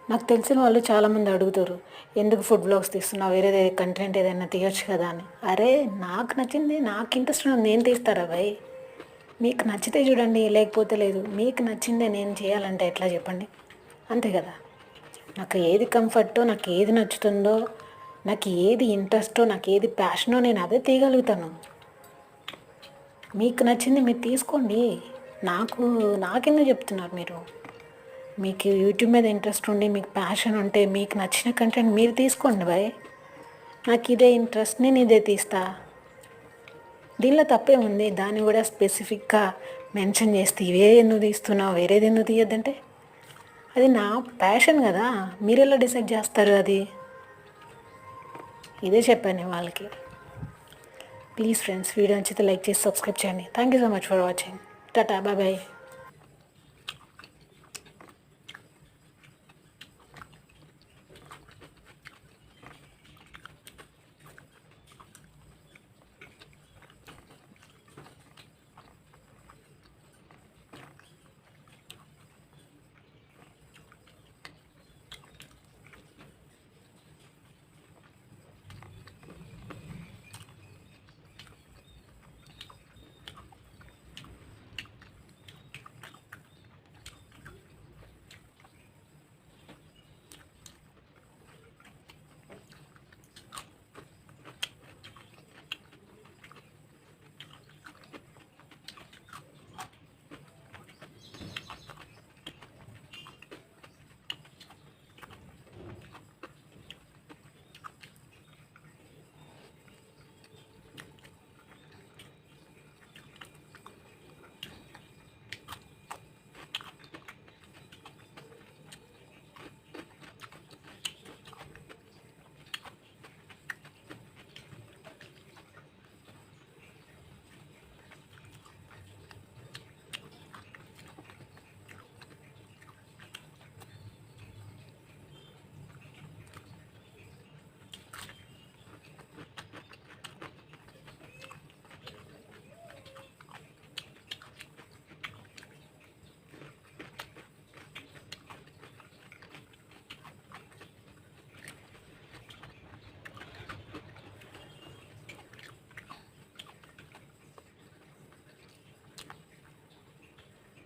నాకు తెలిసిన వాళ్ళు చాలామంది అడుగుతారు, ఎందుకు ఫుడ్ బ్లాగ్స్ తీస్తున్నావు, వేరే కంటెంట్ ఏదైనా తీయొచ్చు కదా అని. అరే నాకు నచ్చింది, నాకు ఇంట్రెస్ట్ ఉన్నది నేను తీస్తారా భయ్. మీకు నచ్చితే చూడండి, లేకపోతే లేదు. మీకు నచ్చిందే నేను చేయాలంటే ఎట్లా చెప్పండి? అంతే కదా. నాకు ఏది కంఫర్టో, నాకు ఏది నచ్చుతుందో, నాకు ఏది ఇంట్రెస్టో, నాకు ఏది ప్యాషనో నేను అదే తీయగలుగుతాను. మీకు నచ్చింది మీరు తీసుకోండి. నాకెందుకు చెప్తున్నారు మీరు? మీకు యూట్యూబ్ మీద ఇంట్రెస్ట్ ఉండి, మీకు ప్యాషన్ ఉంటే, మీకు నచ్చిన కంటెంట్ మీరు తీసుకోండి భయ్. నాకు ఇదే ఇంట్రెస్ట్, నేను ఇదే తీస్తా. దీనిలో తప్పే ఉంది. దాన్ని కూడా స్పెసిఫిక్గా మెన్షన్ చేస్తే ఇవే ఎందుకు తీస్తున్నావు, వేరేది ఎందుకు తీయద్దంటే, అది నా ప్యాషన్ కదా. మీరు ఎలా డిసైడ్ చేస్తారు అది? ఇదే చెప్పాను నేను వాళ్ళకి. ప్లీజ్ ఫ్రెండ్స్, వీడియో నచ్చితే లైక్ చేసి సబ్స్క్రైబ్ చేయండి. Thank you so much for watching. Tata, bye bye.